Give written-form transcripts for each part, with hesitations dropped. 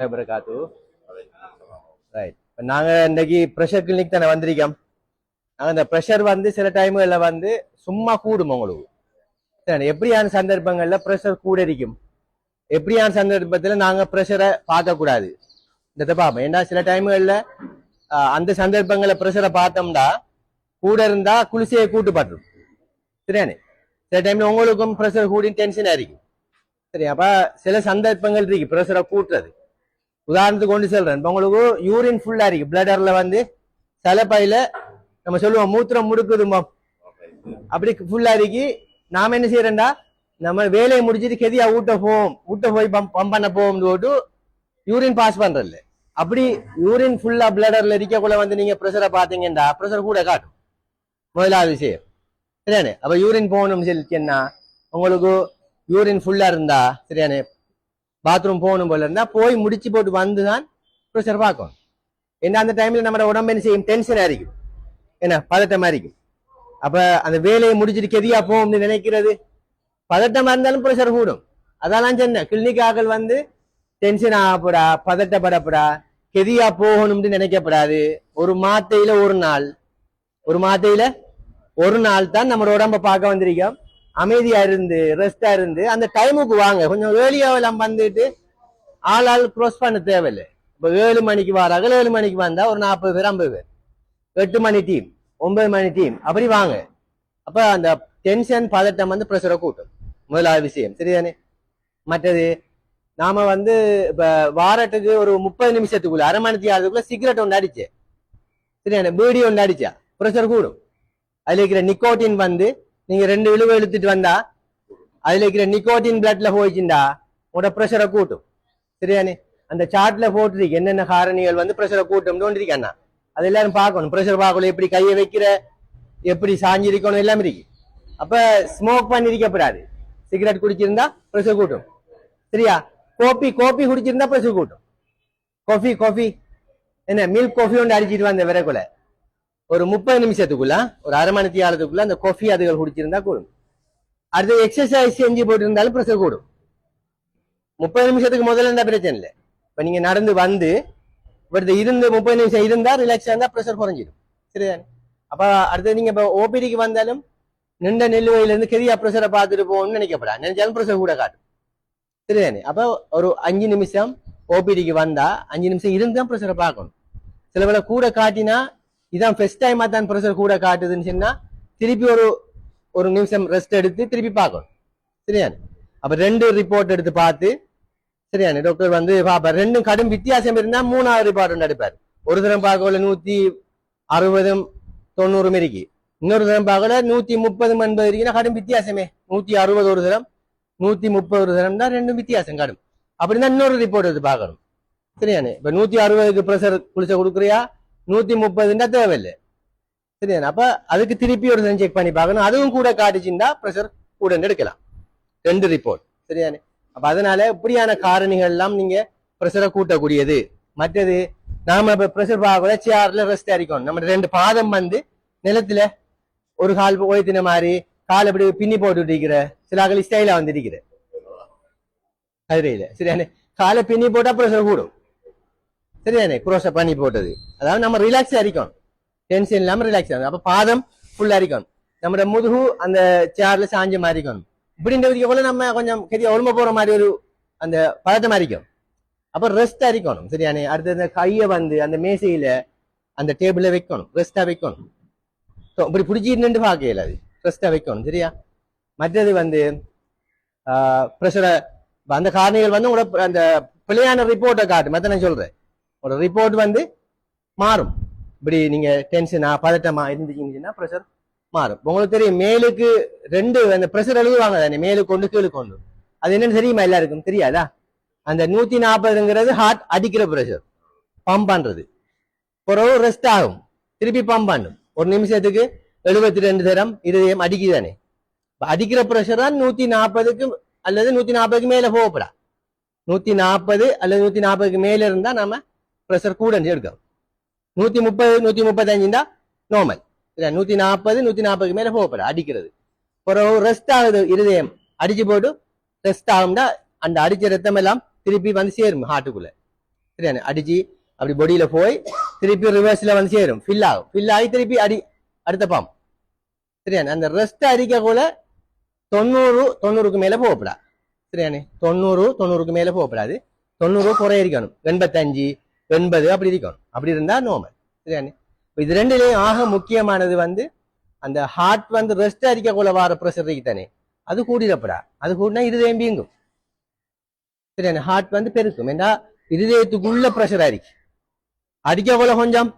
வரகாத்து. Right. இப்போ நாங்கள் இன்னைக்கு ப்ரெஷர் கிளினிக் தானே வந்திருக்கோம். நாங்கள் இந்த ப்ரெஷர் வந்து சில டைம்களில் வந்து சும்மா கூடும் உங்களுக்கு. சரி, எப்படியான சந்தர்ப்பங்களில் ப்ரெஷர் கூட இருக்கும், எப்படியான சந்தர்ப்பத்தில் நாங்கள் ப்ரெஷரை பார்க்கக்கூடாது இந்த பார்ப்போம். ஏன்னா சில டைம்களில் அந்த சந்தர்ப்பங்களில் ப்ரெஷரை பார்த்தோம்னா கூட இருந்தா குளிசையை கூட்டு பட்டுரும். சரியானே, சில டைம்ல உங்களுக்கும் ப்ரெஷர் கூடி டென்ஷன் ஆയിരിக்கும். சரி, அப்ப சில சந்தர்ப்பங்கள் இருக்கு ப்ரெஷரை கூட்டுறது. உதாரணத்துக்கு கொண்டு சொல்றேன், இப்போ உங்களுக்கு யூரின் ஃபுல்லா இருக்கு, பிளடர்ல வந்து சலப்பையில நம்ம சொல்லுவோம் மூத்திரம் முடுக்குதுமா, அப்படி ஃபுல்லா இருக்கு. நாம என்ன செய்யறோம்டா, நம்ம வேலையை முடிச்சுட்டு கெதியா ஊட்ட போய் பம்ப் பண்ண போகும் போட்டு யூரின் பாஸ் பண்றதில்ல. அப்படி யூரின் ஃபுல்லா பிளடர்ல இருக்கக்குள்ள வந்து நீங்க ப்ரெஷரை பாத்தீங்கன்னா ப்ரெஷர் கூட காட்டும். முதலாவது விஷயம் சரியானே. அப்ப யூரின் போகணும் சொல்லிச்சுன்னா, உங்களுக்கு யூரின் ஃபுல்லா இருந்தா சரியானே, பாத்ரூம் போகணும் போல இருந்தா போய் முடிச்சு போட்டு வந்துதான் ப்ரெஷர் பார்க்கணும். ஏன்னா அந்த டைம்ல நம்ம உடம்பு என்ன செய்யும், டென்ஷன் ஆയിരിக்கும், என்ன பதட்டமா இருக்கும். அப்ப அந்த வேலையை முடிச்சுட்டு கெதியா போகும்னு நினைக்கிறது பதட்டமா இருந்தாலும் ப்ரெஷர் கூடும். அதெல்லாம் சொன்ன கிளினிக் ஆக்கள் வந்து டென்ஷன் ஆகப்படா, பதட்டப்படப்படா, கெதியா போகணும்னு நினைக்கப்படாது. ஒரு மாத்தையில ஒரு நாள் தான் நம்ம உடம்ப பார்க்க வந்திருக்கோம். அமைதியா இருந்து ரெஸ்டா இருந்து அந்த டைமுக்கு வாங்க. கொஞ்சம் ஏர்லியாவெல்லாம் வந்துட்டு ஆள் க்ரோஸ் பண்ண தேவையில்லை. இப்ப 7 மணிக்கு வராங்க, 7 மணிக்கு வந்தா ஒரு 40 பேர் 50 பேர், 8 மணி டீம் 9 மணி டீம் அப்படி வாங்க. அப்ப அந்த டென்ஷன் பதட்டம் வந்து ப்ரெஷரை கூட்டும். முதலாவது விஷயம் சரிதானே. மற்றது நாம வந்து இப்ப வாரத்துக்கு ஒரு 30 நிமிஷத்துக்குள்ள அரை மணிக்கு ஆகிறதுக்குள்ள சிகரெட் ஒன்று அடிச்சேன் சரிதானே, பீடி ஒன்று அடிச்சா ப்ரெஷர் கூடும். அதுல இருக்கிற நிக்கோட்டின் வந்து நீங்க 2 இழுவை இழுத்துட்டு வந்தா அதுல இருக்கிற நிக்கோட்டின் பிளட்ல போயிச்சுண்டா உங்களோட ப்ரெஷரை கூட்டும் சரியானே. அந்த சார்ட்ல போட்டுருக்கு என்னென்ன காரணிகள் வந்து ப்ரெஷரை கூட்டும் இருக்கா, அது எல்லாரும் பார்க்கணும். ப்ரெஷர் பார்க்கணும், எப்படி கையை வைக்கிற, எப்படி சாஞ்சிருக்கணும் எல்லாம் இருக்கு. அப்ப ஸ்மோக் பண்ணிருக்கப்படாது. சிகரெட் குடிச்சிருந்தா ப்ரெஷர் கூட்டும் சரியா. கோபி குடிச்சிருந்தா ப்ரெஷர் கூட்டும். காஃபி என்ன மில்க் காஃபி ஒன்று அடிச்சிட்டு வந்த விரைக்குள்ள ஒரு 30 நிமிஷத்துக்குள்ள ஒரு அரை மணி நேரத்துக்குள்ள அந்த காஃபி அதுகள் குடிச்சிருந்தா கூடும். அடுத்து எக்ஸசைஸ் செஞ்சு போட்டு இருந்தாலும் ப்ரெஷர் கூடும். 30 நிமிஷத்துக்கு முதல்ல இருந்தா பிரச்சனை இல்லை. இப்ப நீங்க நடந்து வந்து இருந்து 30 நிமிஷம் இருந்தா ரிலாக்ஸா இருந்தா ப்ரெஷர் குறைஞ்சிடும் சரிதானே. அப்ப அடுத்து நீங்க இப்ப ஓபிடிக்கு வந்தாலும் நின்ற நெல்லுவையில இருந்து கெதியா ப்ரெஷரை பார்த்துட்டு போகணும்னு நினைக்கப்படா, நினைச்சாலும் ப்ரெஷர் கூட காட்டும் சரிதானே. அப்ப ஒரு 5 நிமிஷம் ஓபிடிக்கு வந்தா 5 நிமிஷம் இருந்தா ப்ரெஷரை பார்க்கணும். சில வேளை கூட காட்டினா இதான் ஃபர்ஸ்ட் டைமா தான் ப்ரெஷர் கூட காட்டுதுன்னு சொன்னா திருப்பி ஒரு நிமிஷம் ரெஸ்ட் எடுத்து திருப்பி பார்க்கணும் சரியானே. அப்ப 2 ரிப்போர்ட் எடுத்து பார்த்து சரியானே டாக்டர் வந்து பாப்பா. 2 கடும் வித்தியாசம் இருந்தா 3ஆவது ரிப்போர்ட் ஒன்று எடுப்பார். ஒரு தரம் பார்க்கல 160 90 இருக்கு, இன்னொரு தரம் பார்க்கல 130 80 இருக்குன்னா கடும் வித்தியாசமே. 160 ஒரு தரம் 130 ஒரு தரம் தான், 2 வித்தியாசம் கடும். அப்படின்னா இன்னொரு ரிப்போர்ட் எடுத்து பார்க்கணும் சரியானே. இப்ப 160க்கு ப்ரெஷர் குளிச்ச கொடுக்குறியா, 130 தேவையில்லை சரிதானே. அப்ப அதுக்கு திருப்பி ஒரு செக் பண்ணி பார்க்கணும். அதுவும் கூட காட்டுச்சுன்னா ப்ரெஷர் கூட எடுக்கலாம். 2 ரிப்போர்ட் சரிதானே. அப்ப அதனால இப்படியான காரணிகள் எல்லாம் நீங்க ப்ரெஷரை கூட்டக்கூடியது. மற்றது நாம இப்ப ப்ரெஷர் பார்க்கல சேர்ல ரெஸ்ட் அடிக்கணும். நம்ம 2 பாதம் வந்து நிலத்துல ஒரு கால் ஓய்த்தின மாதிரி கால் அப்படி பின்னி போட்டு இருக்கிற சில ஆக்கள் ஸ்டைலா வந்து இருக்கிற கதிரையில சரியானே. காலை பின்னி போட்டா ப்ரெஷர் கூடும் சரிதானே. குரோச பண்ணி போட்டது, அதாவது நம்ம ரிலாக்ஸ் அரிக்கணும், டென்ஷன் இல்லாம ரிலாக்ஸ் ஆகணும். அப்ப பாதம் ஃபுல் அரிக்கணும், நம்ம முதுகு அந்த சேர்ல சாஞ்ச மாதிரி இருக்கணும். இப்படின்றதுக்கு போல நம்ம கொஞ்சம் கெதியா ஒழும்ப போற மாதிரி ஒரு அந்த பதட்டம் அரிக்கும். அப்ப ரெஸ்ட் அரிக்கணும் சரியானே. அடுத்து அந்த கையை வந்து அந்த மேசையில அந்த டேபிள்ல வைக்கணும், ரெஸ்டா வைக்கணும். இப்படி பிடிச்சிட்டு பார்க்கல, அது ரெஸ்டா வைக்கணும் சரியா. மற்றது வந்து ப்ரெஷரை அந்த காரணிகள் வந்து உங்களோட அந்த பிள்ளையான ரிப்போர்ட்டை காட்டு. மற்ற நான் சொல்றேன், ஒரு ரிப்போர்ட் வந்து மாறும். இப்படி நீங்க டென்ஷனா பதட்டமா இருந்துச்சுன்னா ப்ரெஷர் மாறும். உங்களுக்கு தெரியும் மேலுக்கு 2 அந்த ப்ரெஷர் எழுதுவாங்க தானே, மேலுக்கு கொண்டு கீழே கொண்டு. அது என்னன்னு தெரியுமா எல்லாருக்கும்? தெரியாதா? அந்த 140ங்கிறது ஹார்ட் அடிக்கிற ப்ரெஷர், பம்ப் பண்றது. ஒரு ரெஸ்ட் ஆகும், திருப்பி பம்ப் பண்ணும். ஒரு நிமிஷத்துக்கு 72 தரம் இருதயம் அடிக்குதானே. அடிக்கிற ப்ரெஷர் தான் 140க்கு அல்லது 140க்கு மேல போகப்படா. 140 அல்லது 140க்கு மேல இருந்தா நாம ப்ரெஷர் கூட எடுக்கும். 130 135 தான் நார்மல். 140 140க்கு மேல போகப்பட அடிக்கிறது. ஒரு ரெஸ்ட் ஆகுது, இருதயம் அடிச்சு போட்டு ரெஸ்ட் ஆகும்னா அந்த அடிச்ச ரத்தம் எல்லாம் திருப்பி வந்து சேரும் ஹார்ட்டுக்குள்ள. சரியானே அடிச்சு அப்படி பொடியில போய் திருப்பி ரிவர்ஸ்ல வந்து சேரும், ஃபில் ஆகி திருப்பி அடுத்த பம்ப். சரியானே அந்த ரெஸ்ட் அடிக்க கூட 90க்கு மேல போகப்படா. சரியானே 90க்கு மேல போகப்படாது. 90 குறைய இருக்கணும், 85 80 அப்படி இருக்கணும். அப்படி இருந்தா நார்மல். சரியானே இது ரெண்டுலயும் ஆக முக்கியமானது வந்து அந்த ஹார்ட் வந்து ரெஸ்ட் அடிக்க கூட வர ப்ரெஷர் இருக்குதானே, அது கூடிடப்படா. அது கூடினா இருதயம் வீங்கும். சரியானே ஹார்ட் வந்து பெருக்கும். ஏன்னா இருதயத்துக்குள்ள ப்ரெஷர் ஆயிருக்கு. அடிக்க போல கொஞ்சம்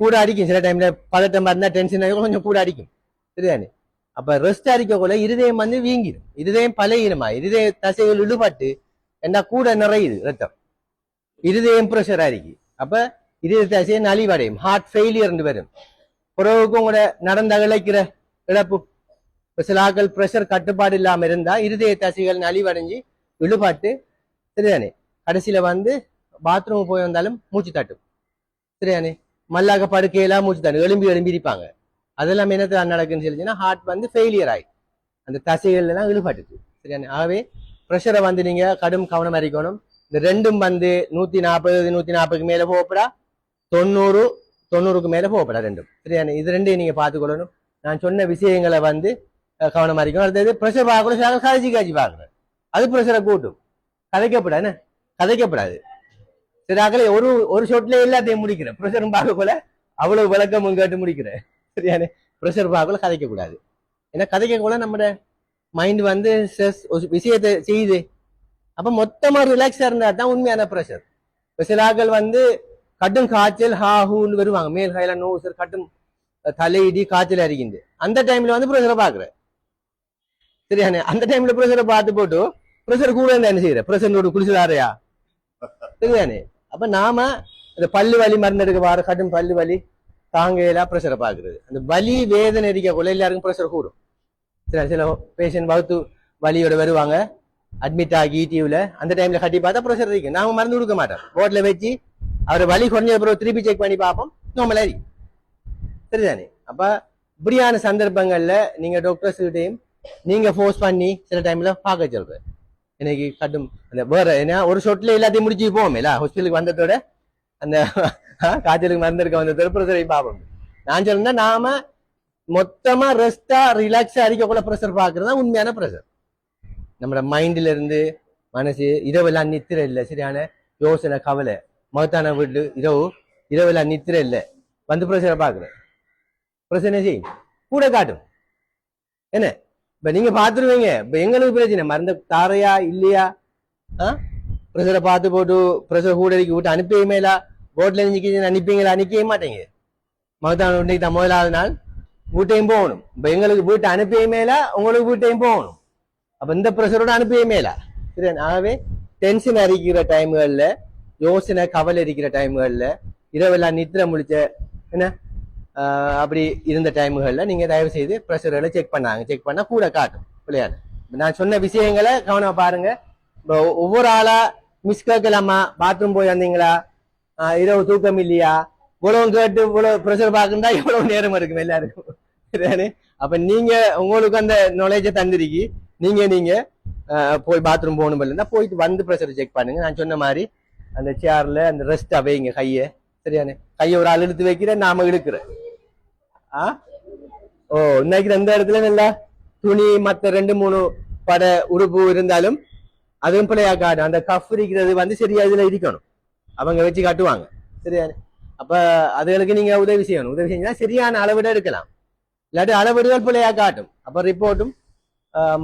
கூட அடிக்கும். சில டைம்ல பதட்டம் இருந்தா டென்ஷன் ஆகி கொஞ்சம் கூட அடிக்கும். சரிதானே அப்ப ரெஸ்ட் அடிக்க போல இருதயம் வந்து வீங்கிடும். இருதயம் பழையிடுமா, இருதய தசைகள் இழுபட்டு என்ன கூட நிறையுது ரத்தம், இருதயம் ப்ரெஷர் ஆயிருக்கு. அப்ப இருதய தசையை நலிவடையும், ஹார்ட் ஃபெயிலியர் வரும். பிறகுக்கும் உங்களோட நடந்த இழைக்கிற இழப்பு. சில ஆக்கள் ப்ரெஷர் கட்டுப்பாடு இல்லாம இருந்தா இருதய தசைகள் நலிவடைஞ்சு இழுபட்டு சரிதானே கடைசியில வந்து பாத்ரூம் போய் வந்தாலும் மூச்சு தட்டும். சரியானே மல்லாக படுக்கையெல்லாம் மூச்சு தட்டும், எழும்பி இருப்பாங்க. அதெல்லாம் என்னத்தான் நடக்குன்னு சொல்லிச்சுன்னா ஹார்ட் வந்து ஃபெயிலியர் ஆகி அந்த தசைகள் எல்லாம் இழுபட்டுச்சு. சரியானே ஆகவே ப்ரெஷரை வந்து நீங்க கடும் கவனம் அறிக்கணும். இந்த ரெண்டும் வந்து 140 மேல போகப்படா, 90க்கு மேல போகப்படா ரெண்டும். சரியானே இது ரெண்டையும் நீங்க பார்த்துக்கொள்ளணும். நான் சொன்ன விஷயங்களை வந்து கவனம் அறிக்கணும். அடுத்தது ப்ரெஷர் பார்க்கணும், காய்ச்சி பார்க்கணும். அது ப்ரெஷரை கூட்டும். கதைக்கப்படாது, கதைக்கப்படாது. சரி ஒரு ஷோட்ல எல்லாத்தையும் முடிக்கிறேன். ப்ரெஷரும் பார்க்க போல அவ்வளவு விளக்கமும் கேட்டு முடிக்கிறேன். சரியானே ப்ரெஷர் பார்க்கல கதைக்க கூடாது. ஏன்னா கதைக்க கூட நம்ம மைண்ட் வந்து ஸ்ட்ரெஸ் ஒரு விஷயத்தை செய்யுது. அப்ப மொத்தமா ரிலாக்ஸா இருந்தா தான் உண்மையான ப்ரெஷர். இப்ப சில ஆக்கள் வந்து கட்டும் காய்ச்சல் ஹூன்னு வருவாங்க, மேல் கையில நோசர் கட்டும் தலையிடி காய்ச்சல் அறிகிண்டு. அந்த டைம்ல வந்து ப்ரெஷரை பாக்குறேன். சரியானே அந்த டைம்ல ப்ரெஷரை பார்த்து போட்டு ப்ரெஷர் கூட இருந்தா என்ன செய்யற, ப்ரெஷர் குளிச்சுதாரையா. சரிதானே அப்ப நாம இந்த பல்லு வலி மருந்து எடுக்க வர கட்டும் பல்லு வலி தாங்கையில ப்ரெஷரை பாக்குறது. அந்த வலி வேதனை இருக்கக்குள்ள எல்லாருக்கும் ப்ரெஷர் கூடும். சரி சில பேஷண்ட் வகுத்து வலியோட வருவாங்க, அட்மிட் ஆகி டியூல அந்த டைம்ல கட்டி பார்த்தா ப்ரெஷர் இருக்கு. நாம மருந்து கொடுக்க மாட்டோம், போர்ட்ல வச்சு அவர் வலி குறைஞ்ச பிறகு திருப்பி செக் பண்ணி பார்ப்போம், நார்மலா இருக்கு. சரிதானே அப்ப இப்படியான சந்தர்ப்பங்கள்ல நீங்க டாக்டர்ஸ் கிட்டையும் நீங்க ஃபோர்ஸ் பண்ணி சில டைம்ல பார்க்க சொல்றேன். இன்னைக்கு கட்டும் அந்த வேற ஏன்னா ஒரு ஷொட்ல எல்லாத்தையும் முடிச்சு போவோமேல, ஹாஸ்பிட்டலுக்கு வந்ததோட அந்த காய்ச்சலுக்கு மருந்துக்க வந்ததோட ப்ரெஷரை பார்ப்போம். நான் சொல்றேன் நாம மொத்தமா ரெஸ்டா ரிலாக்ஸா அடிக்கக்குள்ள ப்ரெஷர் பாக்குறதா உண்மையான ப்ரெஷர். நம்மளோட மைண்ட்ல இருந்து மனசு இரவெல்லாம் நித்திர இல்லை, சரியான யோசனை கவலை, மகத்தான வீட்டு இரவெல்லாம் நித்திர இல்லை வந்து ப்ரெஷரை பாக்குறேன். ப்ரெஷர் என்ன செய்யும் கூட காட்டும். என்ன இப்ப நீங்க பாத்துருவீங்க. இப்ப எங்களுக்கு பிரச்சனை மருந்து தாரையா இல்லையா, ப்ரெஷரை பார்த்து போட்டு ப்ரெஷர் கூட விட்டு அனுப்பியுமேலா, போட்ல அனுப்பிங்களா, அனுப்பிய மாட்டேங்க. மகத்தான வீட்டுக்கு தான் முதலாவது நாள் வீட்டையும் போகணும். இப்ப எங்களுக்கு வீட்டை அனுப்பியுமேலா, உங்களுக்கு வீட்டையும் போகணும். அப்ப இந்த ப்ரெஷரோட அனுப்பியுமேலா. சரி ஆகவே டென்ஷன் அறிக்கிற டைம்கள்ல, யோசனை கவலை இருக்கிற டைம்கள்ல, இரவெல்லாம் நித்திர முழிச்ச என்ன அப்படி இருந்த டைம்கள்ல நீங்க தயவு செய்து ப்ரெஷர்களை செக் பண்ணா கூட காட்டும் பிள்ளையாரு. நான் சொன்ன விஷயங்களை கவனமா பாருங்க. இப்போ ஒவ்வொரு ஆளா மிஸ் கேட்கலாமா, பாத்ரூம் போய் வந்தீங்களா, இரவு தூக்கம் இல்லையா, இவ்வளவு கேட்டு இவ்வளவு ப்ரெஷர் பார்க்கண்டா எவ்வளவு நேரம் இருக்கும் எல்லாருக்கும். சரியானே அப்ப நீங்க உங்களுக்கு அந்த நாலேஜை தந்திருக்கி நீங்க போய் பாத்ரூம் போகணும் இல்லைன்னா போயிட்டு வந்து ப்ரெஷர் செக் பண்ணுங்க. நான் சொன்ன மாதிரி அந்த சேர்ல அந்த ரெஸ்ட் வைங்க கையை. சரியானே கையை ஒரு ஆள் இழுத்து வைக்கிற, நாம இழுக்கிறேன். இன்னைக்கு அந்த இடத்துல நல்லா துணி மத்த 2-3 பட உறுப்பு இருந்தாலும் அதுவும் பிள்ளையா காட்டும். அந்த கஃப் இருக்கிறது வந்து சரியா இதுல இருக்கணும், அவங்க வச்சு காட்டுவாங்க. சரியானே அப்ப அதுகளுக்கு நீங்க உதவி செய்யணும். உதவி செஞ்சா சரியான அளவிட எடுக்கலாம், இல்லாட்டி அளவிடுகள் பிள்ளையா காட்டும். அப்ப ரிப்போர்ட்டும்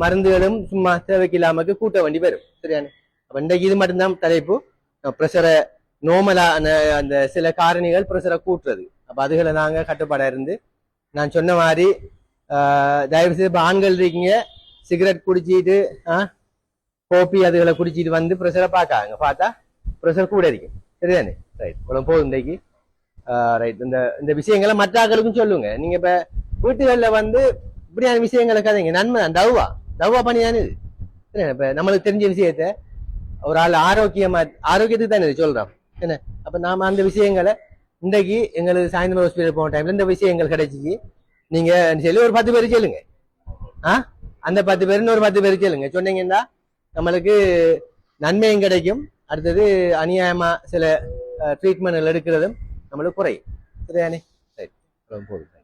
மருந்துகளும் சும்மா தேவைக்கு இல்லாமக்கு கூட்ட வேண்டி வரும். சரியானே அப்ப இன்றைக்கு இது மட்டும்தான் தலைப்பு. ப்ரெஷரை நோமலா அந்த சில காரணிகள் ப்ரெஷரை கூட்டுறது. அப்ப அதுகளை நாங்க கட்டுப்பாடா இருந்து நான் சொன்ன மாதிரி தயவு செய்து இப்ப ஆண்கள் இருக்கீங்க, சிகரெட் குடிச்சிட்டு கோப்பி அதுகளை குடிச்சிட்டு வந்து ப்ரெஷரை பார்க்காங்க, பார்த்தா ப்ரெஷர் கூட இருக்கும். சரிதானே ரைட் இவ்வளவு போதும் இன்றைக்கு. ரைட் இந்த விஷயங்களை மற்ற ஆக்களுக்கும் சொல்லுங்க. நீங்க இப்ப வீட்டுகள்ல வந்து இப்படியான விஷயங்களை கதைங்க, நன்மை தான். தவா பண்ணி தானே இது. இப்ப நம்மளுக்கு தெரிஞ்ச விஷயத்த ஒரு ஆள் ஆரோக்கியத்துக்கு தானே சொல்றோம். என்ன அப்ப நாம அந்த விஷயங்களை இன்றைக்கு எங்களுக்கு சாயந்தரம் ஹாஸ்பிட்டல் போன டைம்ல இந்த விஷயங்கள் கிடைச்சிச்சு. நீங்க சொல்லி ஒரு 10 பேர் சொல்லுங்க, அந்த 10 பேர் இன்னொரு 10 பேர் சொல்லுங்க. சொன்னீங்கன்னா நம்மளுக்கு நன்மையும் கிடைக்கும், அடுத்தது அநியாயமா சில ட்ரீட்மெண்ட்கள் எடுக்கிறதும் நம்மளுக்கு குறையும். சரியானே? சரி, போதும்.